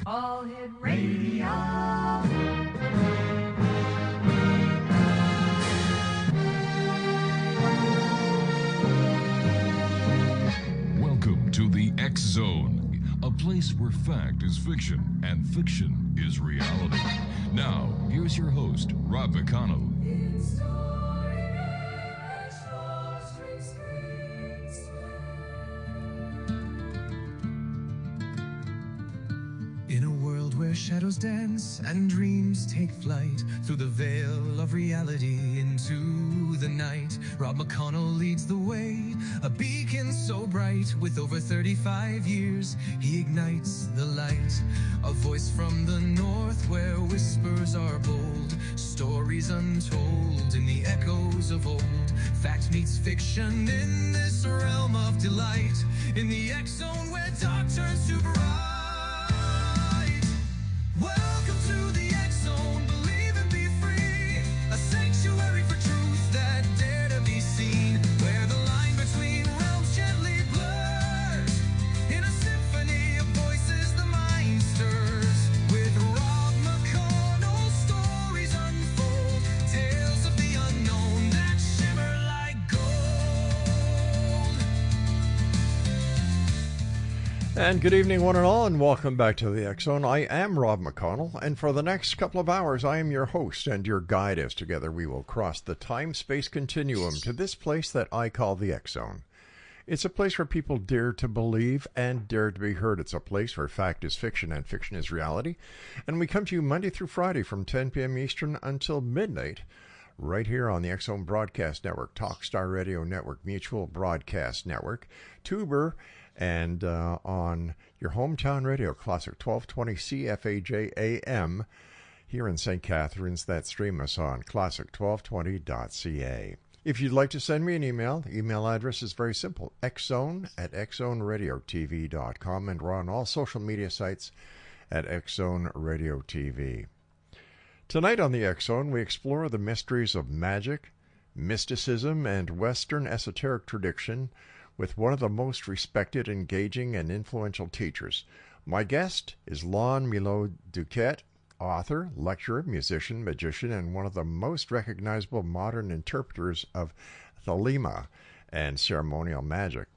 All Hit Radio. Welcome to the X Zone, a place where fact is fiction and fiction is reality. Now, here's your host, Rob McConnell. In a world where shadows dance and dreams take flight through the veil of reality into the night, Rob McConnell leads the way, a beacon so bright. With over 35 years, he ignites the light. A voice from the north where whispers are bold, stories untold in the echoes of old. Fact meets fiction in this realm of delight, in the X Zone where dark turns to bright. Welcome to the X Zone, believe and be free, a sanctuary for truth that dare to be seen, where the line between realms gently blurs, in a symphony of voices the mind stirs. With Rob McConnell, stories unfold, tales of the unknown that shimmer like gold. And good evening, one and all, and welcome back to the X Zone. I am Rob McConnell, and for the next couple of hours, I am your host and your guide as together we will cross the time-space continuum to this place that I call the X Zone. It's a place where people dare to believe and dare to be heard. It's a place where fact is fiction and fiction is reality. And we come to you Monday through Friday from 10 p.m. Eastern until midnight, right here on the X Zone Broadcast Network, Talkstar Radio Network, Mutual Broadcast Network, Tuber, and on your hometown radio, Classic 1220 CFAJ AM, here in St. Catharines, that stream us on classic1220.ca. If you'd like to send me an email address is very simple, xzone@xzoneradiotv.com, and we're on all social media sites at Xzone Radio TV. Tonight on the X Zone, we explore the mysteries of magic, mysticism, and Western esoteric tradition with one of the most respected, engaging, and influential teachers. My guest is Lon Milo DuQuette, author, lecturer, musician, magician, and one of the most recognizable modern interpreters of Thelema and ceremonial magic.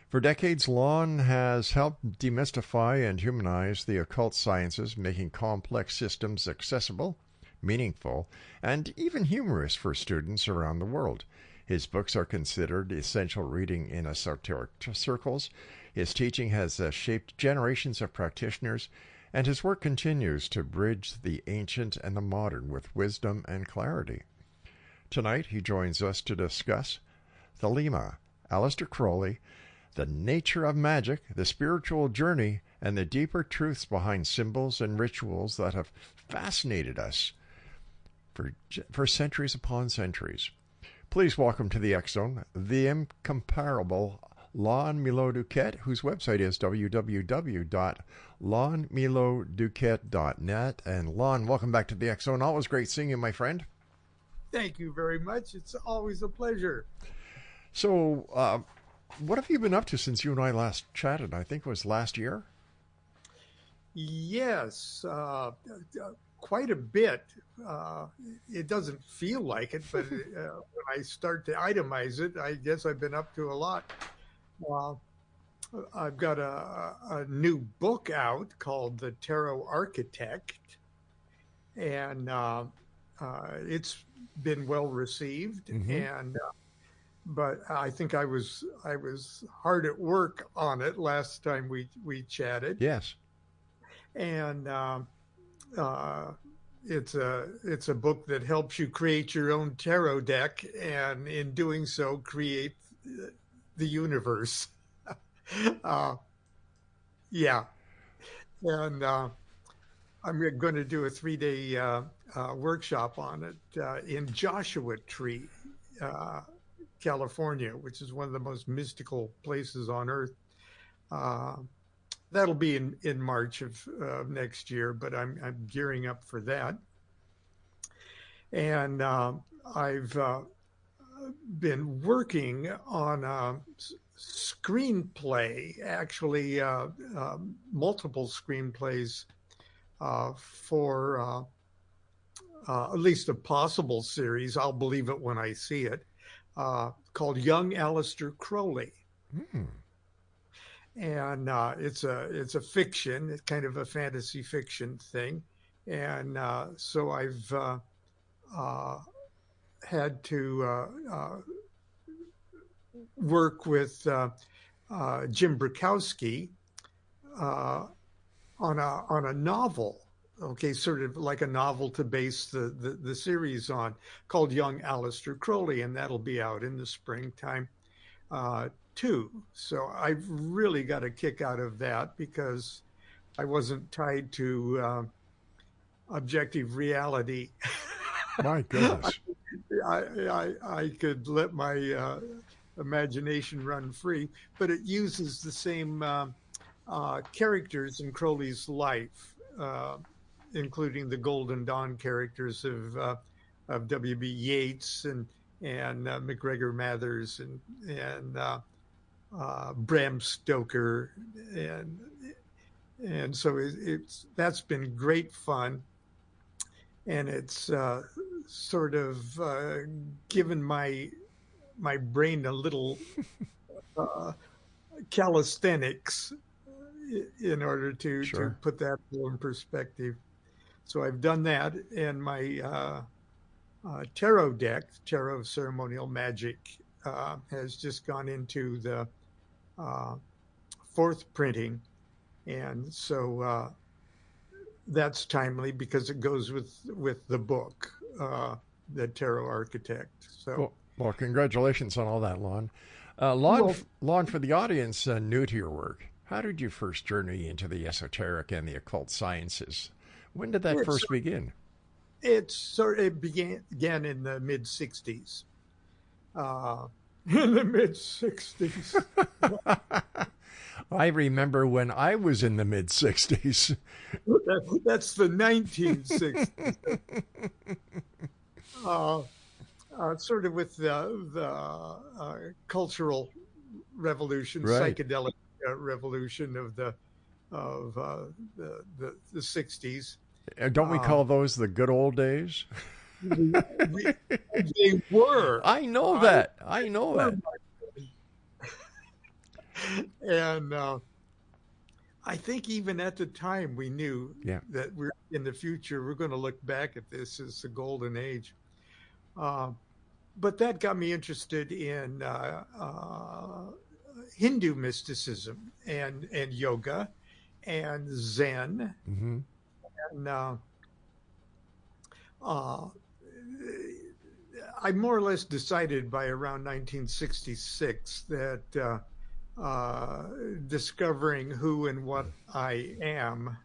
For decades, Lon has helped demystify and humanize the occult sciences, making complex systems accessible, meaningful, and even humorous for students around the world. His books are considered essential reading in esoteric circles. His teaching has shaped generations of practitioners, and his work continues to bridge the ancient and the modern with wisdom and clarity. Tonight, he joins us to discuss Thelema, Aleister Crowley, the nature of magic, the spiritual journey, and the deeper truths behind symbols and rituals that have fascinated us for centuries upon centuries. Please welcome to the X Zone, the incomparable Lon Milo DuQuette, whose website is www.lonmiloduquette.net. And Lon, welcome back to the X Zone. Always great seeing you, my friend. Thank you very much. It's always a pleasure. So, what have you been up to since you and I last chatted? I think it was last year? Yes, quite a bit. It doesn't feel like it, but when I start to itemize it, I guess I've been up to a lot. I've got a new book out called The Tarot Architect, and it's been well received. And but I think I was hard at work on it last time we chatted. Yes. And it's a book that helps you create your own tarot deck, and in doing so, create the universe. Yeah. And I'm going to do a 3-day workshop on it in Joshua Tree, California, which is one of the most mystical places on earth. That'll be in March of next year, but I'm gearing up for that. And I've been working on screenplay, actually multiple screenplays for at least a possible series. I'll believe it when I see it, called Young Aleister Crowley. Mm. And it's a fiction. It's kind of a fantasy fiction thing. And so I've had to work with Jim Brakowski on a novel. Okay, sort of like a novel to base the series on, called Young Aleister Crowley, and that'll be out in the springtime too. So I've really got a kick out of that because I wasn't tied to objective reality. My goodness. I could let my imagination run free, but it uses the same characters in Crowley's life, including the Golden Dawn characters of W.B. Yeats and MacGregor Mathers and Bram Stoker, and so that's been great fun, and it's sort of given my brain a little calisthenics in order to put that in perspective. So I've done that, and my tarot deck, Tarot Ceremonial Magick, has just gone into the fourth printing, and so that's timely because it goes with the book, The Tarot Architect. So, well, congratulations on all that, Lon. Lon, for the audience new to your work, how did you first journey into the esoteric and the occult sciences? When did that first begin? It began in the mid '60s. In the mid '60s. I remember when I was in the mid '60s. That's the 1960s. Sort of with the cultural revolution, psychedelic revolution of the 60s. Don't we call those the good old days? They were. I know that. And I think even at the time we knew that we're in the future, we're going to look back at this as the golden age. But that got me interested in Hindu mysticism and yoga and Zen. Mm-hmm. And I more or less decided by around 1966 that discovering who and what I am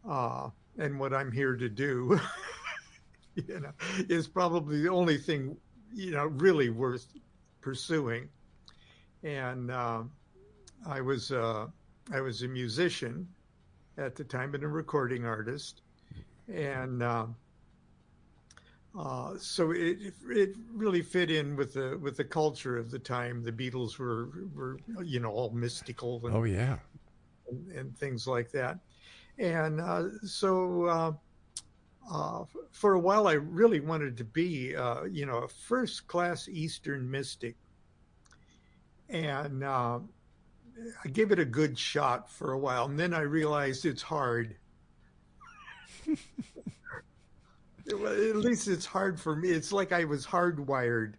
and what I'm here to do, is probably the only thing, really worth pursuing. And I was a musician at the time and a recording artist, and so it really fit in with the culture of the time. The Beatles were all mystical and, and things like that, and so for a while I really wanted to be a first class Eastern mystic, and I gave it a good shot for a while, and then I realized it's hard. At least it's hard for me. It's like I was hardwired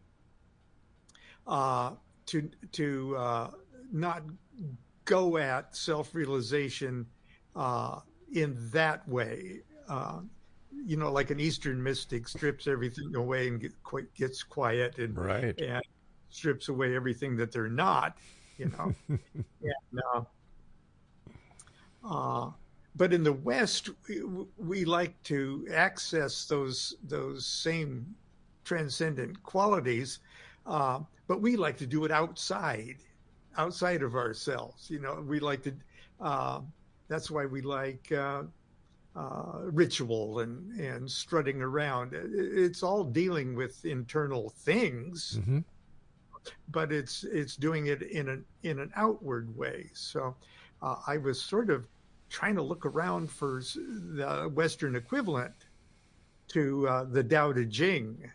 to not go at self-realization in that way. Like an Eastern mystic strips everything away and gets quiet and strips away everything that they're not. But in the West, we like to access those same transcendent qualities, but we like to do it outside of ourselves. We like to. That's why we like ritual and strutting around. It's all dealing with internal things. Mm-hmm. but it's doing it in an outward way. So I was sort of trying to look around for the Western equivalent to the Tao Te Ching,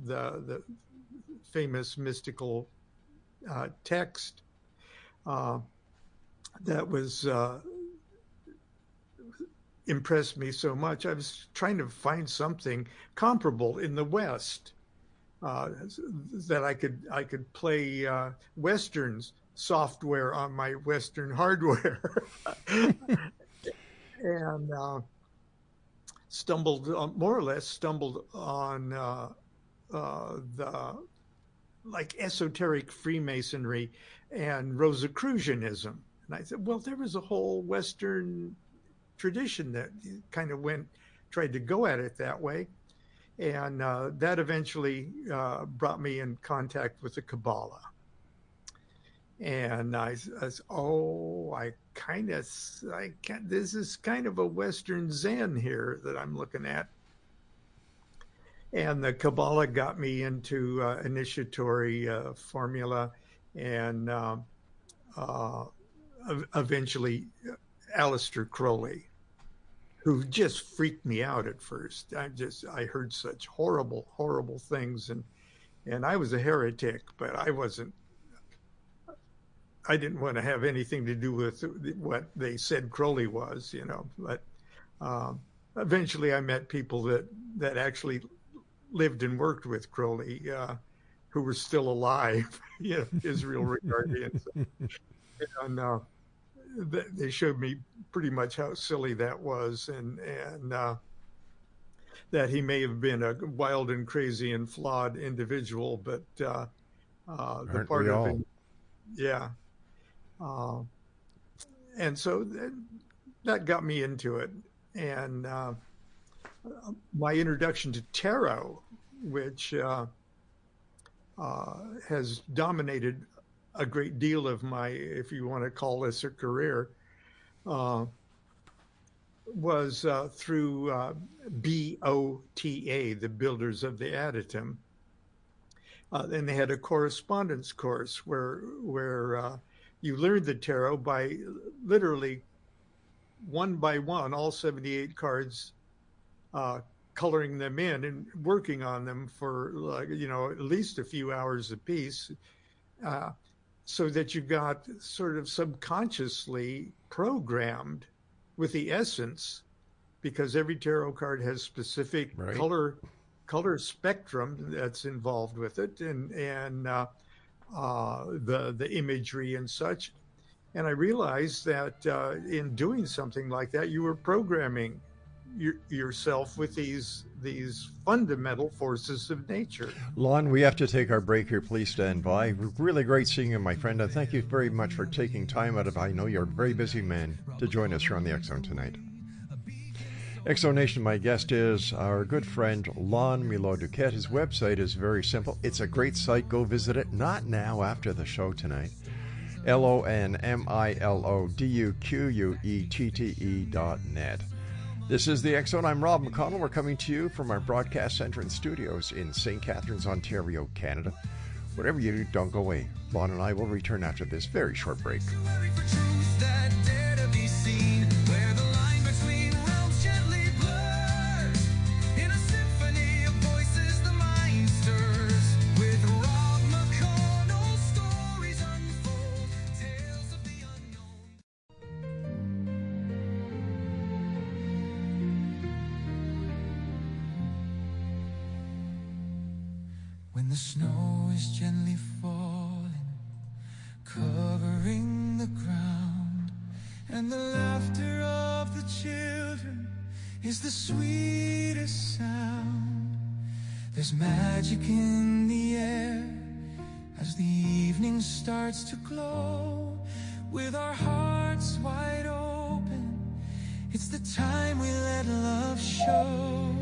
the famous mystical text that was impressed me so much. I was trying to find something comparable in the West that I could play Western software on my Western hardware, and more or less stumbled on the like esoteric Freemasonry and Rosicrucianism. And I said, well, there was a whole Western tradition that kind of tried to go at it that way. And that eventually brought me in contact with the Kabbalah. And this is kind of a Western Zen here that I'm looking at. And the Kabbalah got me into initiatory formula, and eventually Aleister Crowley, who just freaked me out at first. I heard such horrible things, and I was a heretic, but I didn't want to have anything to do with what they said Crowley was, but eventually I met people that actually lived and worked with Crowley, who were still alive, Israel Regardians. And they showed me pretty much how silly that was, and that he may have been a wild and crazy and flawed individual, but the part of it, yeah. And so that got me into it. And my introduction to tarot, which has dominated a great deal of my, if you want to call this a career, was through BOTA, the Builders of the Adytum. And they had a correspondence course where you learned the tarot by literally one by one, all 78 cards, coloring them in and working on them for at least a few hours apiece, so that you got sort of subconsciously programmed with the essence, because every tarot card has specific color spectrum that's involved with it, and the imagery and such. And I realized that in doing something like that, you were programming yourself with these fundamental forces of nature. Lon, we have to take our break here. Please stand by. Really great seeing you, my friend, and thank you very much for taking time out of, I know you're a very busy man, to join us here on the X Zone tonight. X Zone Nation, my guest is our good friend Lon Milo DuQuette. His website is very simple. It's a great site. Go visit it. Not now, after the show tonight. LonMiloDuQuette.net. This is the X Zone. I'm Rob McConnell. We're coming to you from our broadcast center and studios in St. Catharines, Ontario, Canada. Whatever you do, don't go away. Lon and I will return after this very short break. When the snow is gently falling, covering the ground, and the laughter of the children is the sweetest sound. There's magic in the air as the evening starts to glow. With our hearts wide open, it's the time we let love show.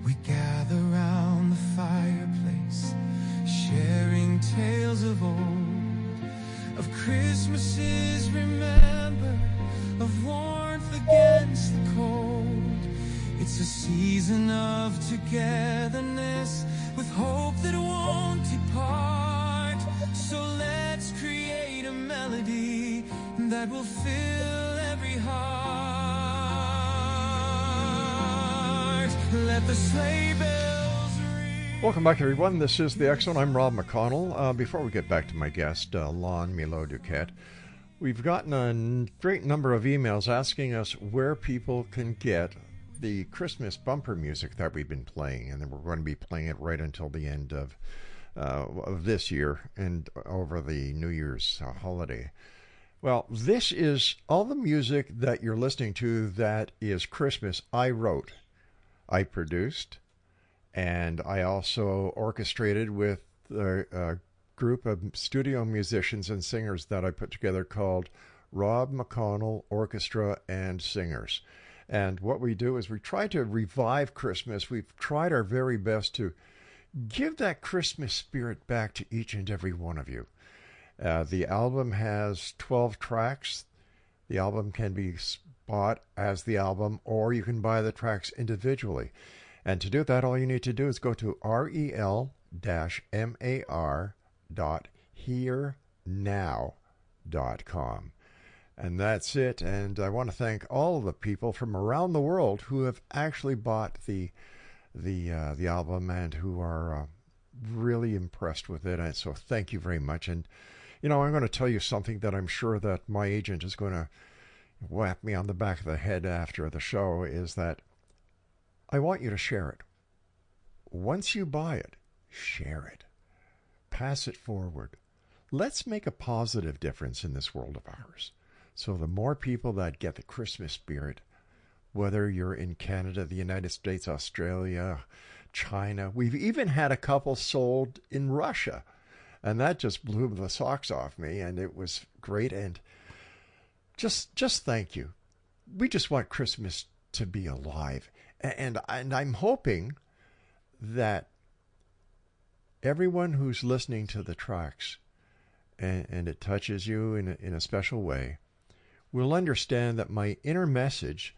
We gather round the fireplace, sharing tales of old, of Christmases remembered, of warmth against the cold. It's a season of togetherness with hope that won't depart. that will fill every heart. Let the sleigh bells ring. Welcome back, everyone. This is the X Zone. I'm Rob McConnell. Before we get back to my guest, Lon Milo DuQuette, we've gotten a great number of emails asking us where people can get the Christmas bumper music that we've been playing, and then we're going to be playing it right until the end of this year and over the New Year's holiday. Well, this is all the music that you're listening to that is Christmas. I wrote, I produced, and I also orchestrated with a group of studio musicians and singers that I put together called Rob McConnell Orchestra and Singers. And what we do is we try to revive Christmas. We've tried our very best to give that Christmas spirit back to each and every one of you. The album has 12 tracks. The album can be bought as the album, or you can buy the tracks individually. And to do that, all you need to do is go to rel-mar.hearnow.com. And that's it. And I want to thank all of the people from around the world who have actually bought the album and who are really impressed with it. And so thank you very much. And I'm going to tell you something that I'm sure that my agent is going to whap me on the back of the head after the show, is that I want you to share it. Once you buy it, share it. Pass it forward. Let's make a positive difference in this world of ours. So the more people that get the Christmas spirit, whether you're in Canada, the United States, Australia, China, we've even had a couple sold in Russia. And that just blew the socks off me, and it was great. And just thank you. We just want Christmas to be alive. And I'm hoping that everyone who's listening to the tracks, and it touches you in a special way, will understand that my inner message,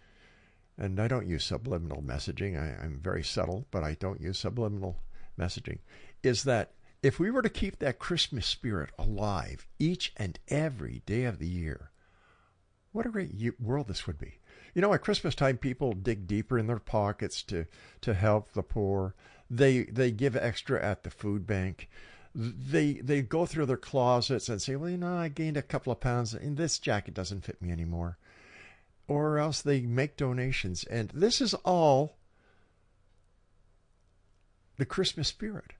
and I don't use subliminal messaging, I'm very subtle, but I don't use subliminal messaging, is that if we were to keep that Christmas spirit alive each and every day of the year, what a great world this would be. At Christmas time, people dig deeper in their pockets to help the poor. They give extra at the food bank. They go through their closets and say, well, I gained a couple of pounds, and this jacket doesn't fit me anymore. Or else they make donations. And this is all the Christmas spirit.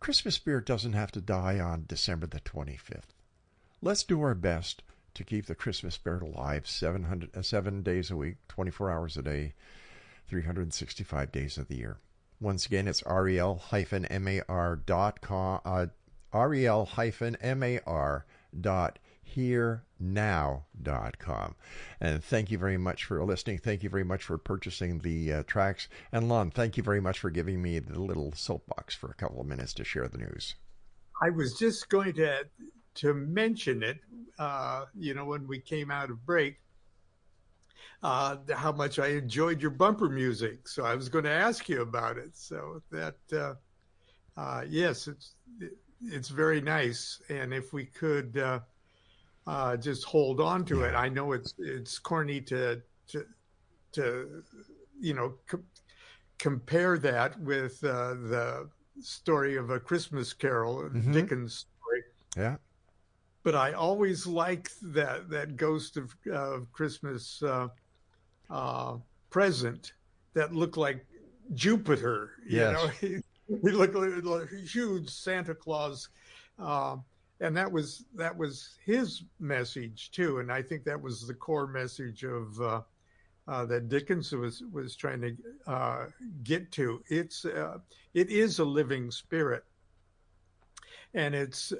Christmas spirit doesn't have to die on December the 25th. Let's do our best to keep the Christmas spirit alive 7 days a week, 24 hours a day, 365 days of the year. Once again, it's rel-mar.com, rel-mar.hearnow.com. And thank you very much for listening. Thank you very much for purchasing the tracks. And Lon, thank you very much for giving me the little soapbox for a couple of minutes to share the news. I was just going to mention it, when we came out of break, how much I enjoyed your bumper music. So I was going to ask you about it. So that, yes, it's very nice. And if we could just hold on to it, I know it's corny to compare that with the story of A Christmas Carol, Mm-hmm. Dickens' story. Yeah. But I always like that Ghost of Christmas present that looked like Jupiter. Yes. He looked like a huge Santa Claus, and that was his message too. And I think that was the core message of that Dickens was trying to get to. It is a living spirit. And it's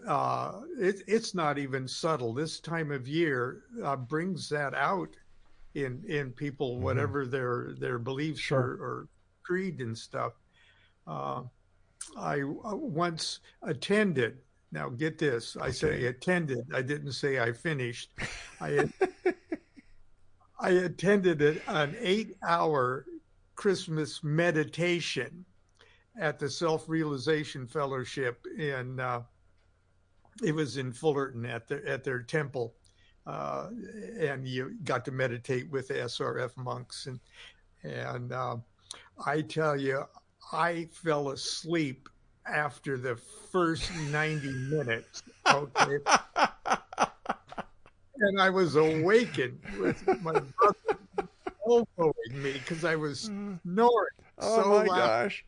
not even subtle. This time of year brings that out in people, Mm-hmm. whatever their beliefs Sure. or creed and stuff. I once attended. Now get this. I say attended. I didn't say I finished. I attended an 8-hour Christmas meditation at the Self-Realization Fellowship it was in Fullerton at their temple. and you got to meditate with SRF monks, and I tell you, I fell asleep after the first 90 minutes. Okay. And I was awakened with my brother elbowing me because I was snoring so my loud. gosh.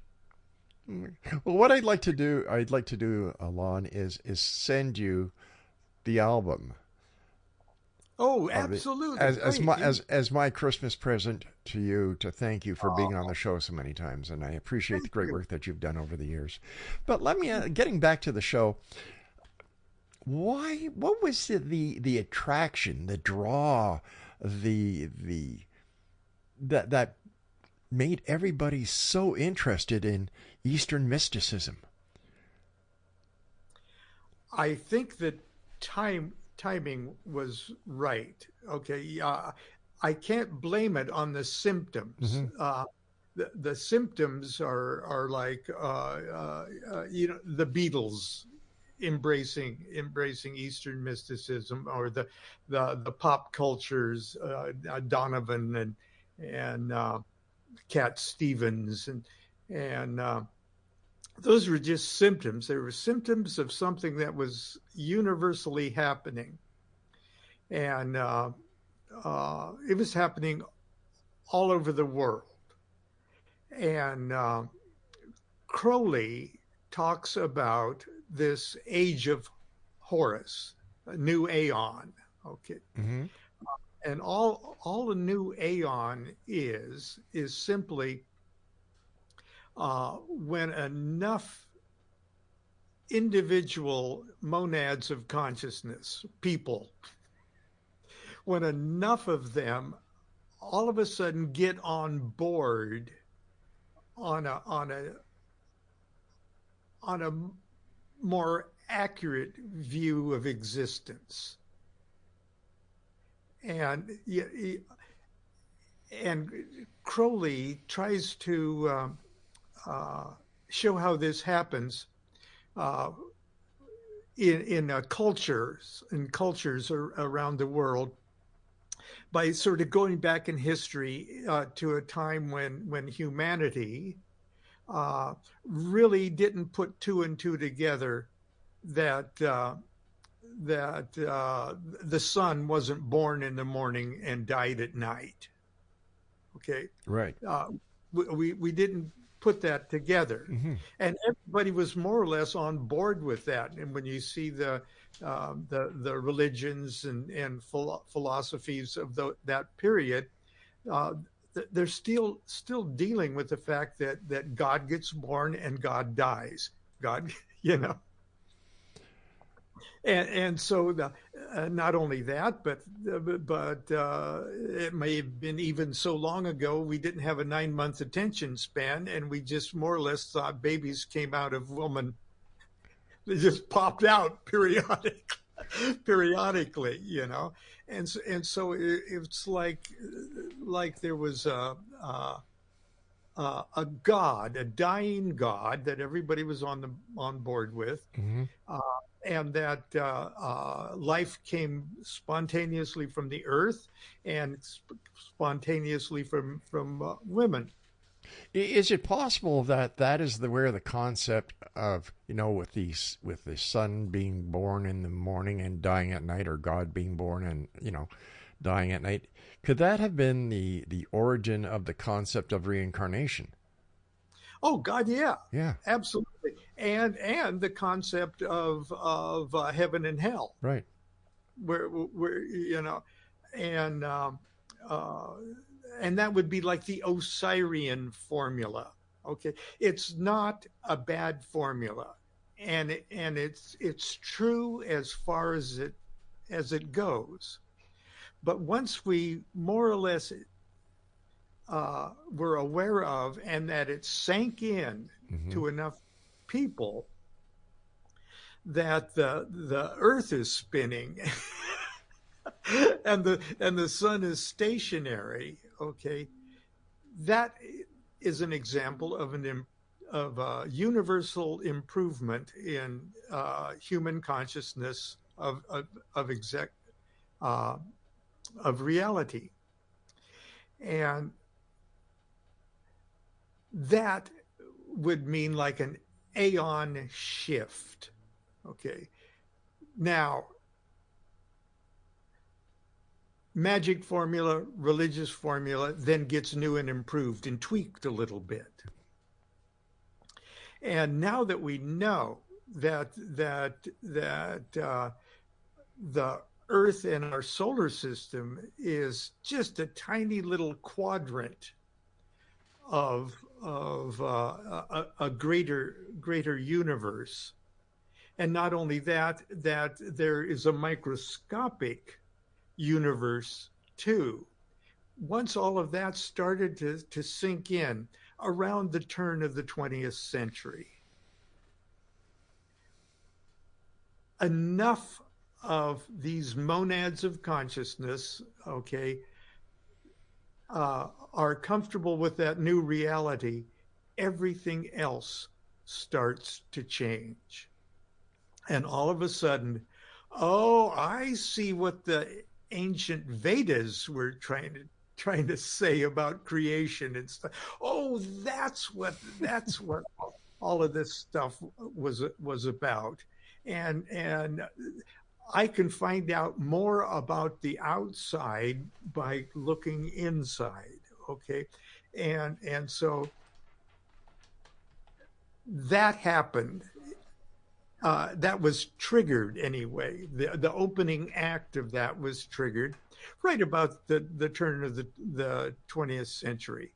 Well, what I'd like to do, Lon, is send you the album. Oh, absolutely. As my Christmas present to you, to thank you for being on the show so many times, and I appreciate the great work that you've done over the years. But let me, getting back to the show, what was the attraction, the draw, that made everybody so interested in Eastern mysticism? I think that timing was right. Okay. I can't blame it on the symptoms. The symptoms are like, the Beatles embracing Eastern mysticism, or the pop cultures, Donovan and Cat Stevens, and those were just symptoms. They were symptoms of something that was universally happening, and it was happening all over the world. And Crowley talks about this age of Horus, a new aeon. Okay. And all a new aeon is simply when enough individual monads of consciousness, people, when enough of them all of a sudden get on board on a more accurate view of existence. And Crowley tries to show how this happens in cultures around the world, by sort of going back in history to a time when humanity really didn't put two and two together, that the sun wasn't born in the morning and died at night. Okay. Right. We didn't put that together, and everybody was more or less on board with that. And when you see the religions and philosophies of that period, they're still dealing with the fact that God gets born and God dies. God, And so not only that, but it may have been even so long ago we didn't have a 9-month attention span, and we just more or less thought babies came out of woman. They just popped out periodically, and so it's like there was a god, a dying god that everybody was on board with. And that life came spontaneously from the earth and spontaneously from women. Is it possible that is where the concept of, with the sun being born in the morning and dying at night, or God being born and, dying at night, could that have been the origin of the concept of reincarnation? Oh God, yeah, absolutely, and the concept of heaven and hell, right? Where and that would be like the Osirian formula. Okay, it's not a bad formula, and it's true as far as it goes. But once we more or less were aware of, and that it sank in to enough people that the earth is spinning and the sun is stationary. Okay, that is an example of a universal improvement in human consciousness of of reality. And that would mean like an aeon shift. Okay. Now, magic formula, religious formula, then gets new and improved and tweaked a little bit. And now that we know that the Earth and our solar system is just a tiny little quadrant of a greater universe, and not only that there is a microscopic universe too. Once all of that started to sink in around the turn of the 20th century, enough of these monads of consciousness, okay, are comfortable with that new reality, everything else starts to change. And all of a sudden, oh, I see what the ancient Vedas were trying to say about creation and stuff. Oh, that's what all of this stuff was about. And I can find out more about the outside by looking inside. Okay. And so that happened. That was triggered anyway. The opening act of that was triggered right about the turn of the 20th century.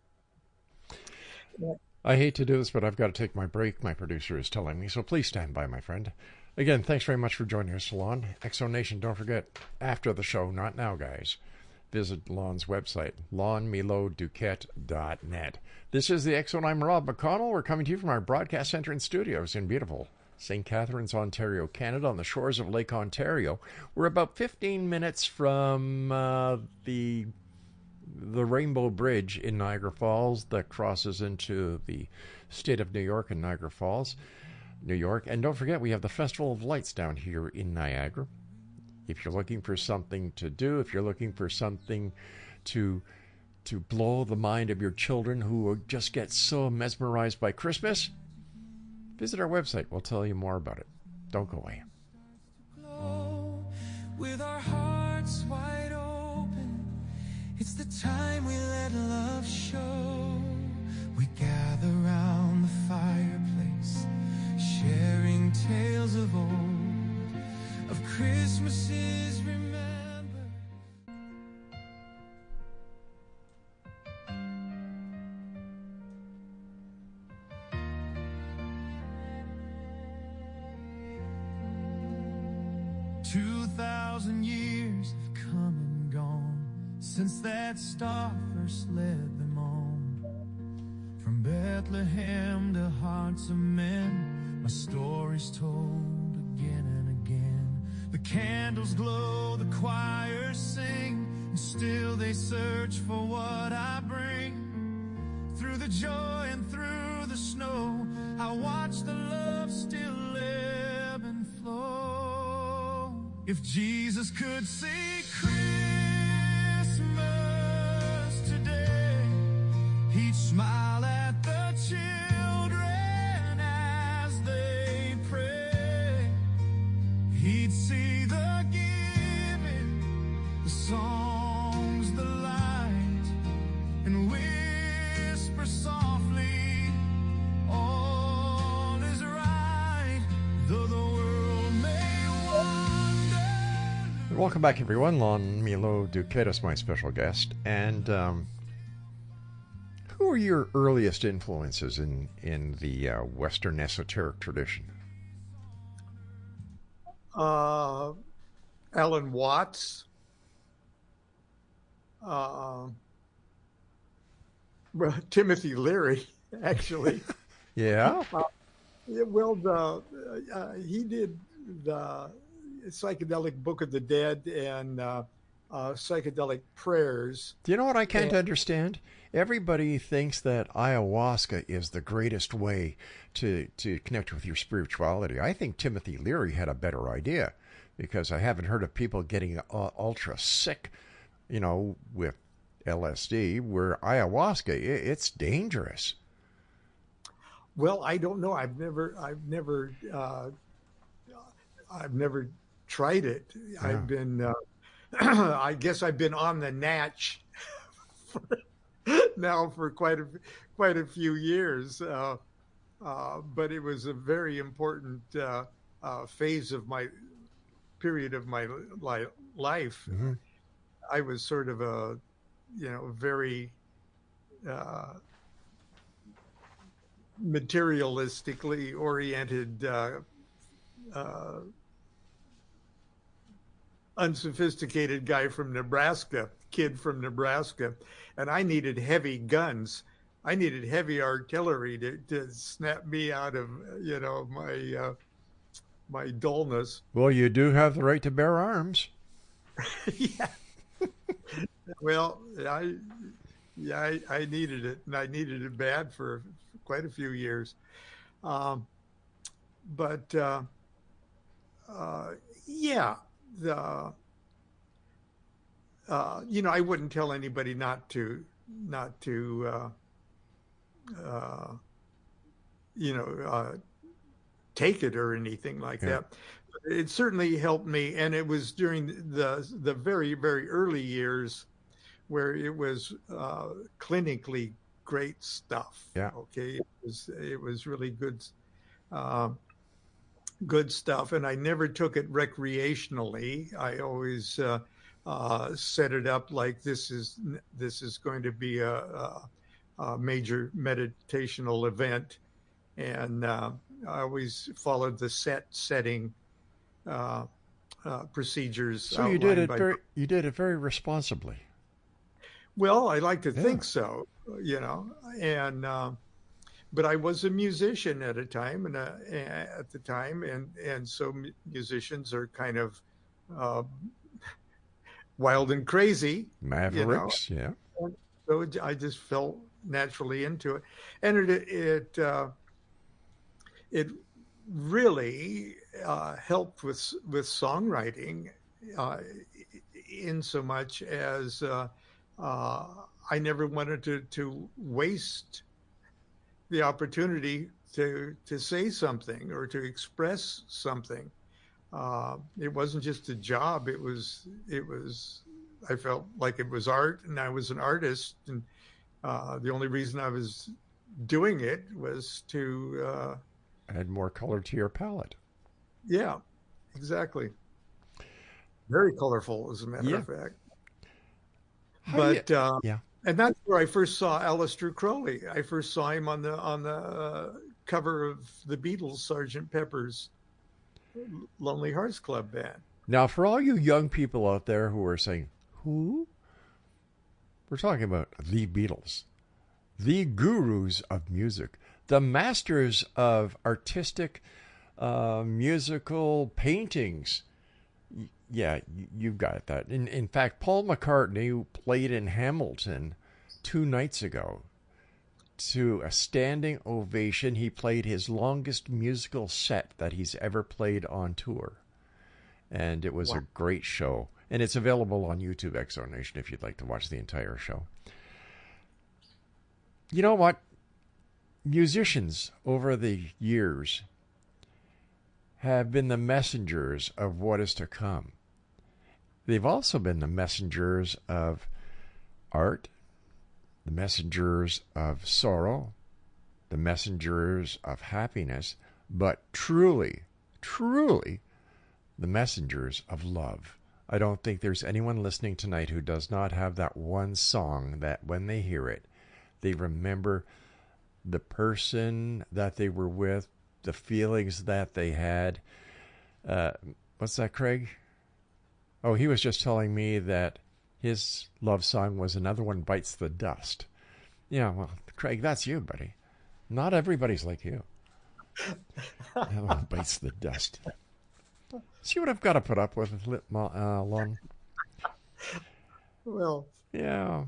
I hate to do this, but I've got to take my break. My producer is telling me, so please stand by, my friend. Again, thanks very much for joining us, Lon. Exo Nation, don't forget, after the show, not now, guys, visit Lon's website, lonmiloduquette.net. This is the Exo, I'm Rob McConnell. We're coming to you from our broadcast center and studios in beautiful St. Catharines, Ontario, Canada, on the shores of Lake Ontario. We're about 15 minutes from the Rainbow Bridge in Niagara Falls that crosses into the state of New York and Niagara Falls, New York. And don't forget, we have the Festival of Lights down here in Niagara. If you're looking for something to do, if you're looking for something to blow the mind of your children who just get so mesmerized by Christmas, visit our website. We'll tell you more about it. Don't go away. With our hearts wide open, it's the time we let love show. We gather round the fireplace, sharing tales of old, of Christmases remembered. 2,000 years have come and gone since that star first led them on. From Bethlehem to hearts of men, my story's told again and again. The candles glow, the choirs sing, and still they search for what I bring. Through the joy and through the snow, I watch the love still ebb and flow. If Jesus could see Christmas today, he'd smile at the children as they pray. He'd see the giving, the songs, the light, and whisper softly, all is right, though the world may wonder. Welcome back, everyone. Lon Milo DuQuette is my special guest. And who are your earliest influences in the Western esoteric tradition? Alan Watts, Timothy Leary, actually. Yeah? Well, he did the Psychedelic Book of the Dead and Psychedelic Prayers. Do you know what I can't understand? Everybody thinks that ayahuasca is the greatest way to connect with your spirituality. I think Timothy Leary had a better idea. because I haven't heard of people getting ultra sick, with LSD, where ayahuasca, it's dangerous. Well, I don't know. I've never tried it. Yeah. I've been, I guess I've been on the natch now for quite a few years. But it was a very important phase of my period of my life. Mm-hmm. I was sort of a, very materialistically oriented, unsophisticated kid from Nebraska, and I needed heavy guns. I needed heavy artillery to snap me out of, my dullness. Well, you do have the right to bear arms. Yeah. Well, I needed it, and I needed it bad for quite a few years. Yeah, I wouldn't tell anybody not to take it or anything like that. It certainly helped me, and it was during the very, very early years where it was clinically great stuff. Yeah. Okay. It was really good stuff, and I never took it recreationally. I always set it up like this is going to be a major meditational event, and I always followed the setting procedures. So you did it very responsibly. Well, I like to think so, and but I was a musician at a time, and so musicians are kind of wild and crazy, mavericks, yeah. So I just fell naturally into it, and it really helped with songwriting, in so much as I never wanted to waste the opportunity to say something or to express something. It wasn't just a job. It was. I felt like it was art, and I was an artist, and the only reason I was doing it was to add more color to your palette. Yeah, exactly. Very colorful, as a matter of fact. And that's where I first saw Aleister Crowley. I first saw him on the cover of the Beatles' Sgt. Pepper's Lonely Hearts Club Band. Now, for all you young people out there who are saying, who? We're talking about the Beatles, the gurus of music, the masters of artistic musical paintings. Yeah, you've got that. In fact, Paul McCartney, who played in Hamilton 2 nights ago, to a standing ovation, he played his longest musical set that he's ever played on tour. And it was a great show. And it's available on YouTube, X-Zone Nation, if you'd like to watch the entire show. You know what? Musicians over the years have been the messengers of what is to come. They've also been the messengers of art, the messengers of sorrow, the messengers of happiness, but truly, truly, the messengers of love. I don't think there's anyone listening tonight who does not have that one song that when they hear it, they remember the person that they were with, the feelings that they had. What's that, Craig? Oh, he was just telling me that his love song was Another One Bites the Dust. Yeah, well, Craig, that's you, buddy. Not everybody's like you. Another One Bites the Dust. See what I've got to put up with, Lon? Well, yeah.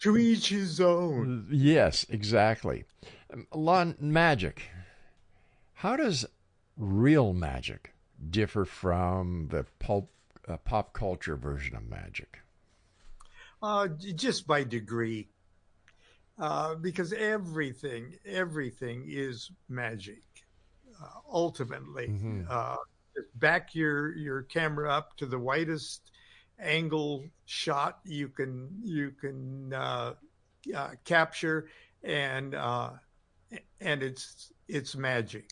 To each his own. Yes, exactly. Lon, magic. How does real magic differ from the pop culture version of magic? Just by degree, because everything is magic. Ultimately, just back your camera up to the widest angle shot you can capture, and it's magic.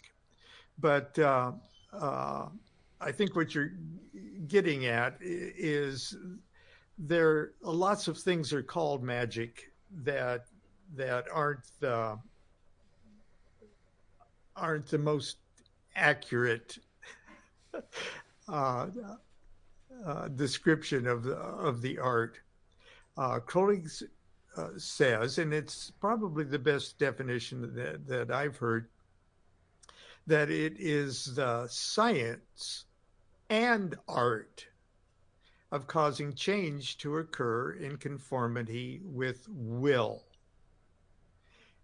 But I think what you're getting at is there lots of things are called magic that aren't the most accurate description of the art. Crowley says, and it's probably the best definition that I've heard, that it is the science and art of causing change to occur in conformity with will.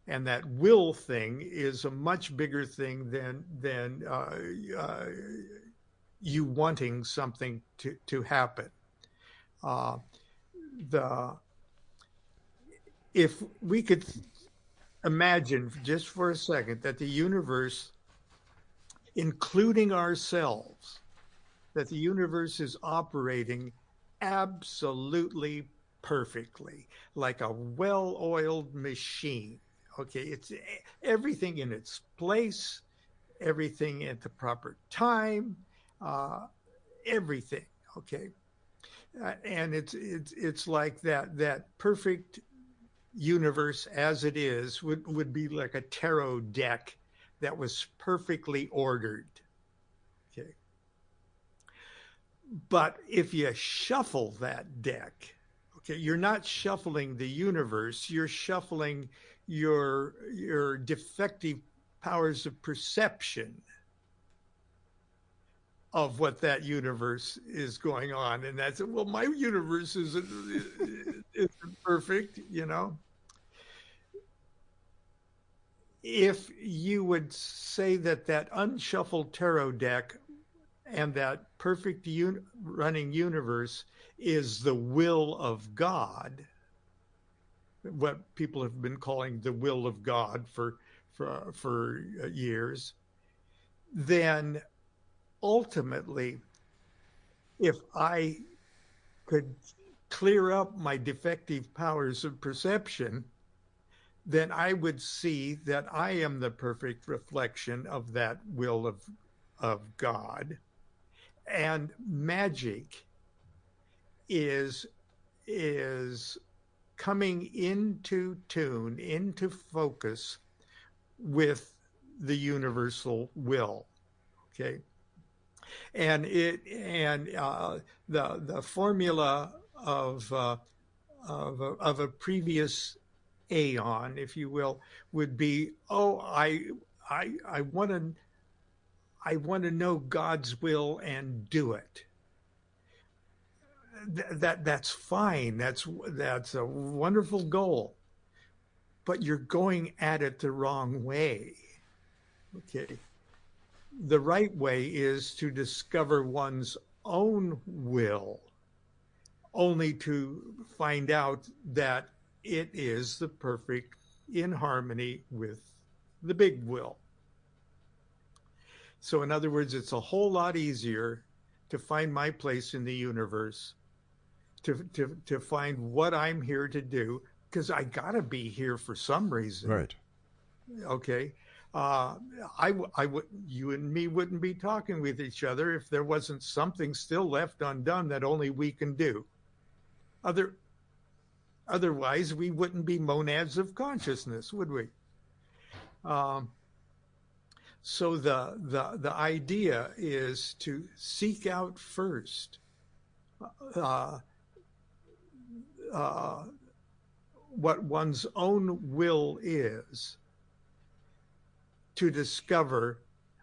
And that will thing is a much bigger thing than you wanting something to happen. If we could imagine just for a second that the universe, including ourselves, that the universe is operating absolutely perfectly, like a well-oiled machine. Okay, it's everything in its place, everything at the proper time, everything. Okay, and it's like that perfect universe as it is would be like a tarot deck that was perfectly ordered. Okay, but if you shuffle that deck, okay, you're not shuffling the universe, you're shuffling your defective powers of perception of what that universe is going on. And that's, well, my universe isn't perfect, you know. If you would say that unshuffled tarot deck and that perfect running universe is the will of God, what people have been calling the will of God for years, then ultimately, if I could clear up my defective powers of perception, then I would see that I am the perfect reflection of that will of God. And magic is coming into tune, into focus with the universal will. Okay, and the formula of a previous aeon, if you will, would be, I want to know God's will and do it. That's fine. That's a wonderful goal, but you're going at it the wrong way. Okay. The right way is to discover one's own will, only to find out that it is the perfect in harmony with the big will. So in other words, it's a whole lot easier to find my place in the universe, to find what I'm here to do, because I gotta be here for some reason. Right. Okay. You and me wouldn't be talking with each other if there wasn't something still left undone that only we can do. Otherwise, we wouldn't be monads of consciousness, would we? So the idea is to seek out first what one's own will is, to discover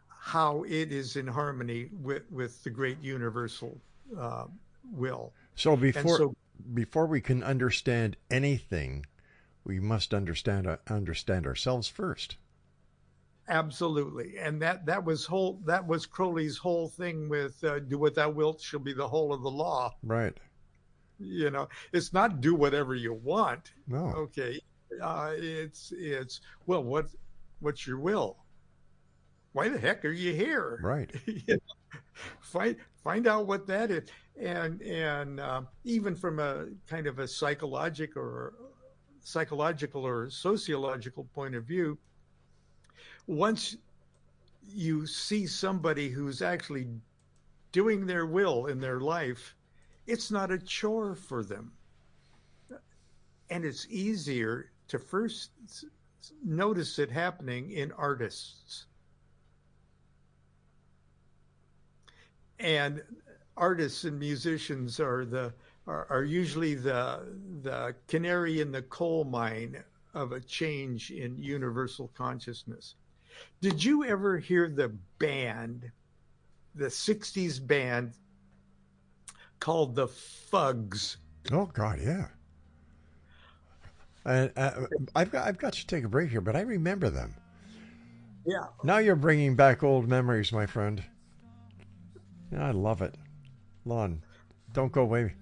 how it is in harmony with the great universal will. So before we can understand anything, we must understand ourselves first. Absolutely. And that was Crowley's whole thing with do what thou wilt shall be the whole of the law. Right. It's not do whatever you want. No. Okay. It's well, what's your will? Why the heck are you here? Right. Find out what that is. And even from a kind of a psychological or sociological point of view, once you see somebody who's actually doing their will in their life, it's not a chore for them. And it's easier to first notice it happening in artists. And artists and musicians are usually the canary in the coal mine of a change in universal consciousness. Did you ever hear the 60s band called the Fugs? Oh God, yeah. And I've got to take a break here, but I remember them. Yeah. Now you're bringing back old memories, my friend. Yeah, I love it. Lon, don't go away.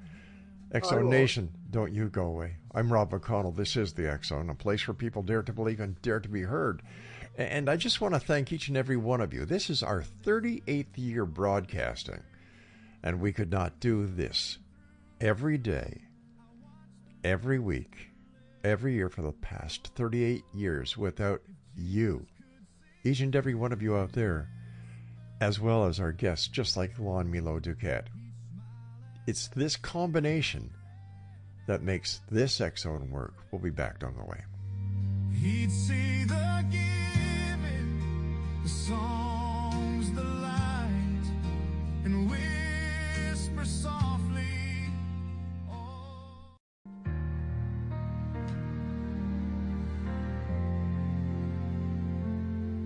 X-Zone Nation, don't you go away. I'm Rob McConnell. This is the X-Zone, a place where people dare to believe and dare to be heard. And I just want to thank each and every one of you. This is our 38th year broadcasting, and we could not do this every day, every week, every year for the past 38 years without you, each and every one of you out there, as well as our guests, just like Lon Milo DuQuette. It's this combination that makes this X-Zone work. We'll be back on the way. He'd see the giving, the songs, the light, and whisper softly.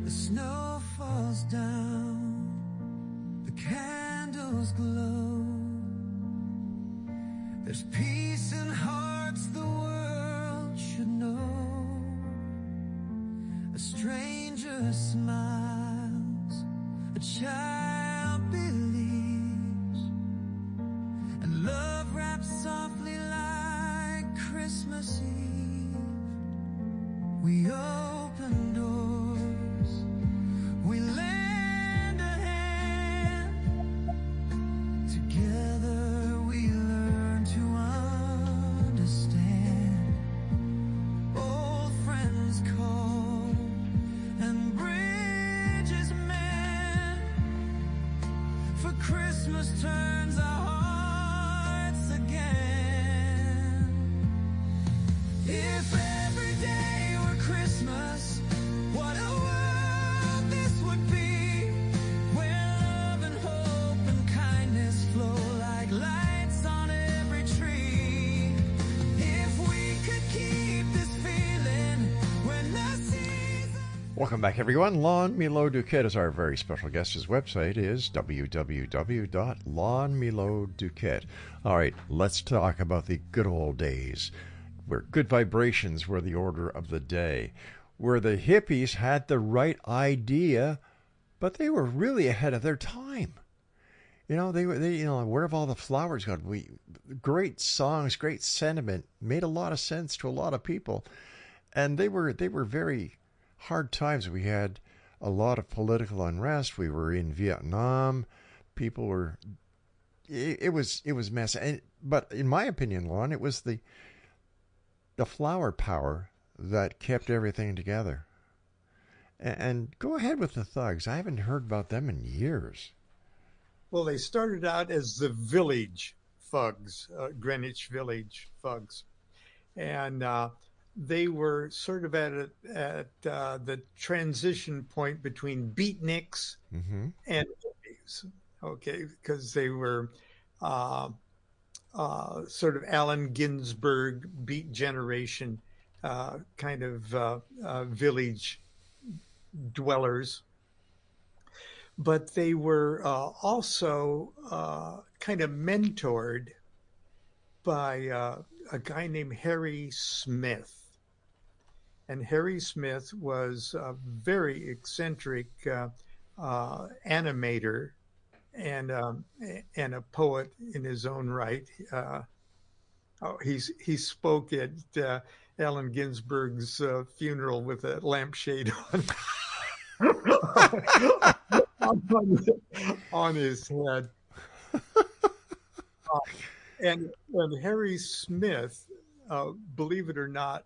The snow falls down, the candles glow. There's peace in hearts the world should know. A stranger smiles, a child believes, and love wraps softly like Christmas Eve. We open doors, we lend a hand, together we learn to understand. Old friends call and bridges mend, for Christmas turns our hearts again. If every day were Christmas, what a world this would be, where love and hope and kindness flow like lights on every tree. If we could keep this feeling when the season... Welcome back, everyone. Lon Milo DuQuette is our very special guest. His website is www.lonmiloduquette. All right, let's talk about the good old days, where good vibrations were the order of the day, where the hippies had the right idea, but they were really ahead of their time. They where have all the flowers gone? Great songs, great sentiment, made a lot of sense to a lot of people, and they were very hard times. We had a lot of political unrest. We were in Vietnam. People were. It was messy. But in my opinion, Lon, it was the flower power that kept everything together. And go ahead with the Thugs. I haven't heard about them in years. Well, they started out as the Village Thugs, Greenwich Village Thugs, and they were sort of at the transition point between beatniks and hippies. Okay, because they were sort of Allen Ginsberg Beat Generation kind of village dwellers. But they were also kind of mentored by a guy named Harry Smith. and Harry Smith was a very eccentric animator and a poet in his own right. He spoke at Allen Ginsberg's funeral with a lampshade on his head. And Harry Smith, believe it or not,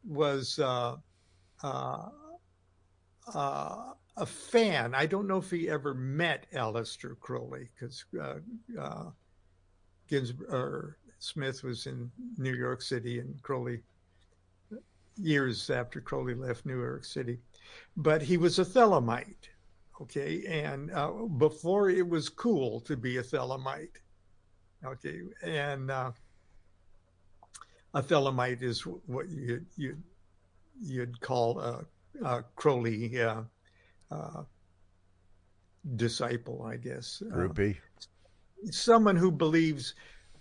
was a fan. I don't know if he ever met Aleister Crowley, because Smith was in New York City, and Crowley, years after Crowley left New York City. But he was a Thelemite, okay? And before it was cool to be a Thelemite, okay? And a Thelemite is what you'd call a Crowley disciple, I guess. Groupie. Someone who believes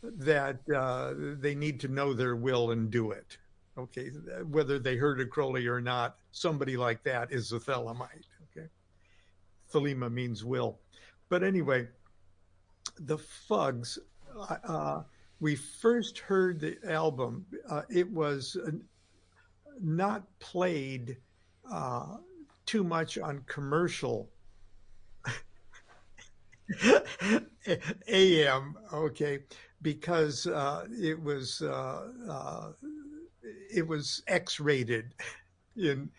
that they need to know their will and do it. Okay, whether they heard of Crowley or not, somebody like that is a Thelemite. Okay, Thelema means will. But anyway, the Fugs. We first heard the album. It was not played too much on commercial AM. Okay, because it was X-rated in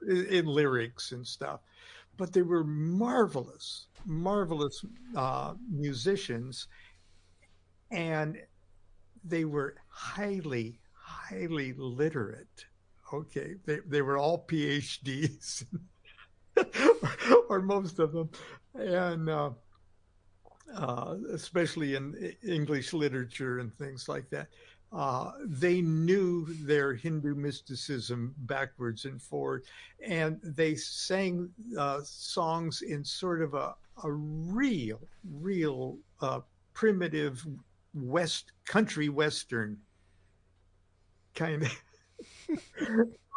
lyrics and stuff, but they were marvelous musicians, and they were highly literate. Okay, they were all PhDs, or most of them, and especially in English literature and things like that. They knew their Hindu mysticism backwards and forward, and they sang songs in sort of a real primitive country western kind of.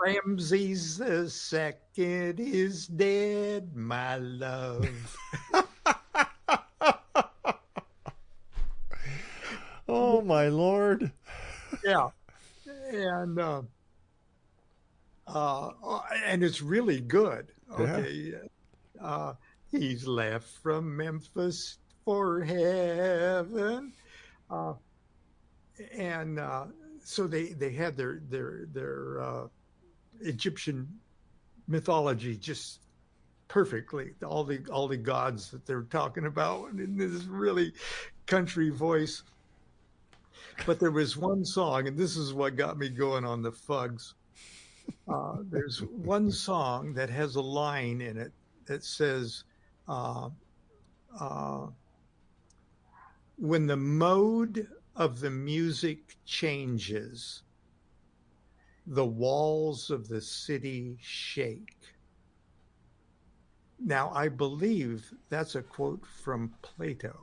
Ramses II is dead, my love. Oh my Lord. Yeah, and it's really good. Okay, yeah. He's left from Memphis for heaven, and so they had their Egyptian mythology just perfectly. All the gods that they're talking about in this really country voice. But there was one song, and this is what got me going on the Fugs. There's one song that has a line in it that says, when the mode of the music changes, the walls of the city shake. Now, I believe that's a quote from Plato.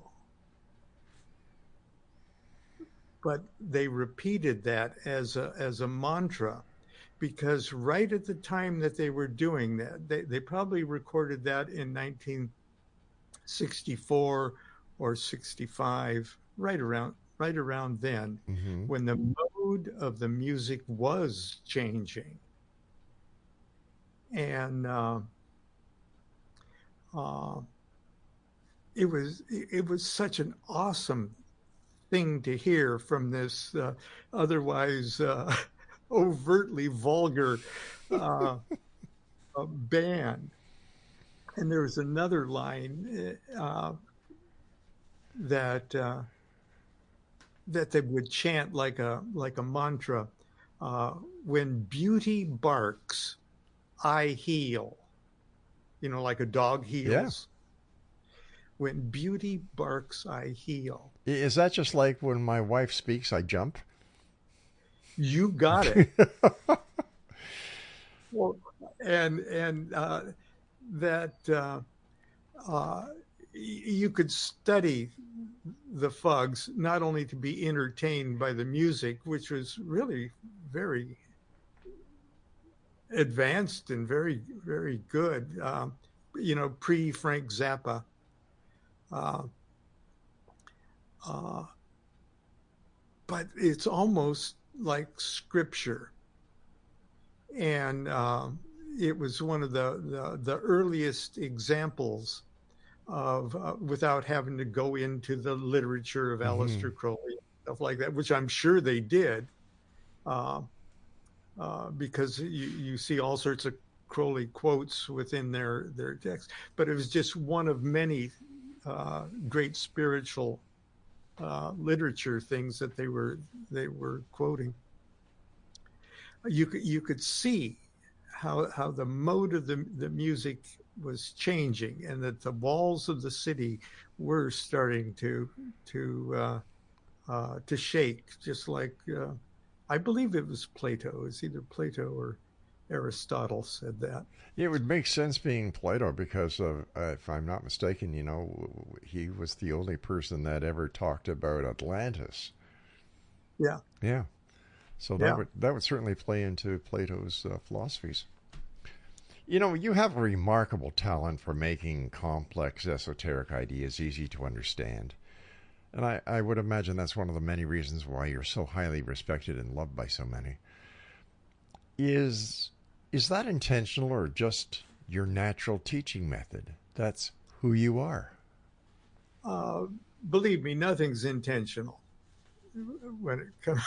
But they repeated that as a mantra, because right at the time that they were doing that, they probably recorded that in 1964 or 65, right around then, when the mode of the music was changing, and it was such an awesome thing to hear from this otherwise overtly vulgar band. And there was another line that they would chant like a mantra. When beauty barks, I heal. You know, like a dog heals. Yeah. When beauty barks, I heal. Is that just like when my wife speaks, I jump? You got it. Well, and that you could study the Fugs not only to be entertained by the music, which was really very advanced and very, very good. Pre Frank Zappa. But it's almost like scripture. And it was one of the earliest examples of, without having to go into the literature of Aleister Crowley, stuff like that, which I'm sure they did, because you see all sorts of Crowley quotes within their text. But it was just one of many great spiritual literature things that they were quoting. You could see how the mode of the music was changing, and that the walls of the city were starting to shake, just like I believe it was Plato. It's either Plato or Aristotle said that. Yeah, it would make sense being Plato because of, if I'm not mistaken, he was the only person that ever talked about Atlantis. Yeah. Yeah. So that would certainly play into Plato's philosophies. You have a remarkable talent for making complex esoteric ideas easy to understand. And I would imagine that's one of the many reasons why you're so highly respected and loved by so many. Is that intentional or just your natural teaching method? That's who you are. Believe me, nothing's intentional when it comes.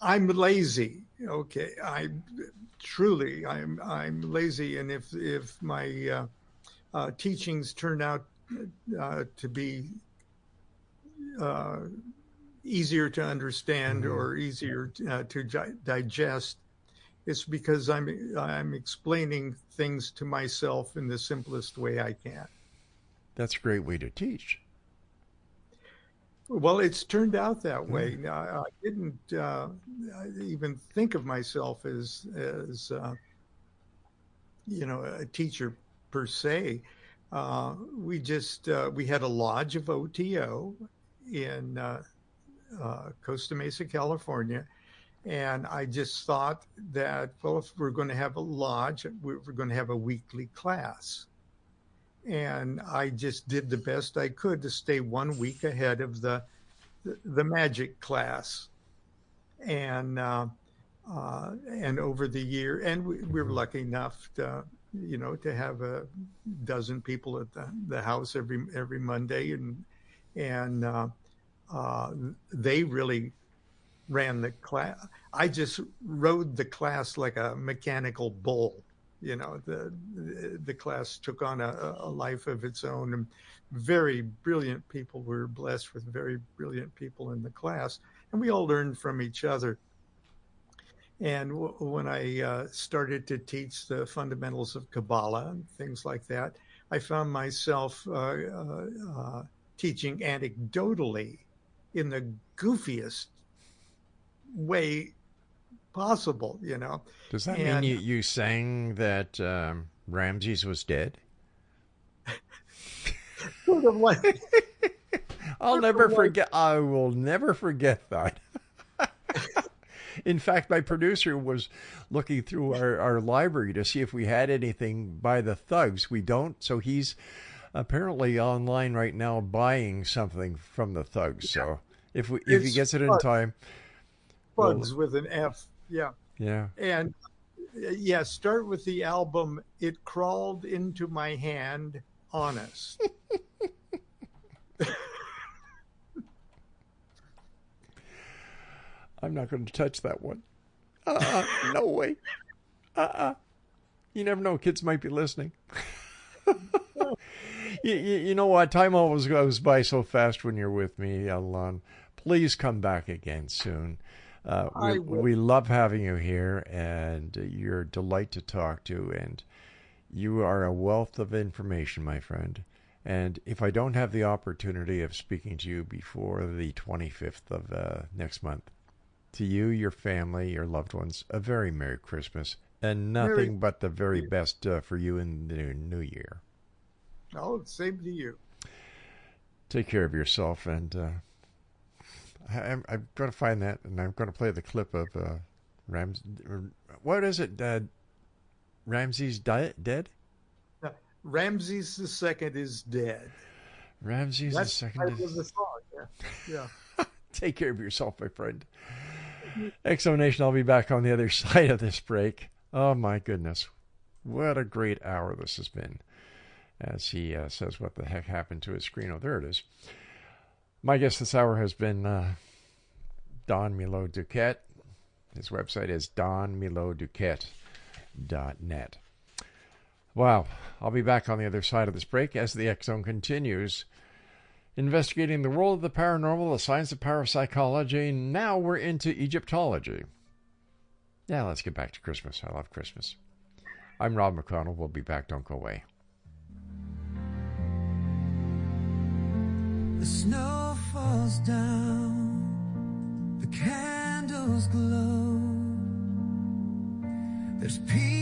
I'm lazy. Okay, I'm lazy, and if my teachings turn out to be easier to understand or easier to digest, it's because I'm explaining things to myself in the simplest way I can. That's a great way to teach. Well, it's turned out that way. I didn't even think of myself as a teacher per se. We had a lodge of OTO in Costa Mesa, California. And I just thought that, well, if we're going to have a lodge, we're going to have a weekly class. And I just did the best I could to stay 1 week ahead of the Magick class. And over the year, and we were lucky enough to have a dozen people at the house every Monday, and they really ran the class. I just rode the class like a mechanical bull. The class took on a life of its own, and very brilliant people. We were blessed with very brilliant people in the class, and we all learned from each other. And when I started to teach the fundamentals of Kabbalah and things like that, I found myself teaching anecdotally in the goofiest way possible, Does that mean you sang that Ramses was dead? Sort of like. I will never forget that. In fact, my producer was looking through our library to see if we had anything by the Thugs. We don't, so he's apparently online right now buying something from the Thugs. So if he gets it in time. Thugs with an F. Yeah. Yeah. And start with the album It Crawled Into My Hand, Honest. I'm not going to touch that one. No way. You never know. Kids might be listening. You know what? Time always goes by so fast when you're with me, Lon. Please come back again soon. We love having you here, and you're a delight to talk to, and you are a wealth of information, my friend. And if I don't have the opportunity of speaking to you before the 25th of next month, to you, your family, your loved ones, a very Merry Christmas, and nothing but the very best for you in the new year. Oh, same to you. Take care of yourself, and I'm going to find that, and I'm going to play the clip of What is it? Ramses dead? Ramses II is dead. Ramses That's II is the song. Yeah. Take care of yourself, my friend. Exo Nation, I'll be back on the other side of this break. Oh, my goodness. What a great hour this has been. As he says, what the heck happened to his screen? Oh, there it is. My guest this hour has been Lon Milo DuQuette. His website is donmiloduquette.net. Wow. I'll be back on the other side of this break as the X Zone continues investigating the world of the paranormal, the science of parapsychology. Now we're into Egyptology. Yeah, let's get back to Christmas. I love Christmas. I'm Rob McConnell. We'll be back. Don't go away. The snow falls down, the candles glow. There's peace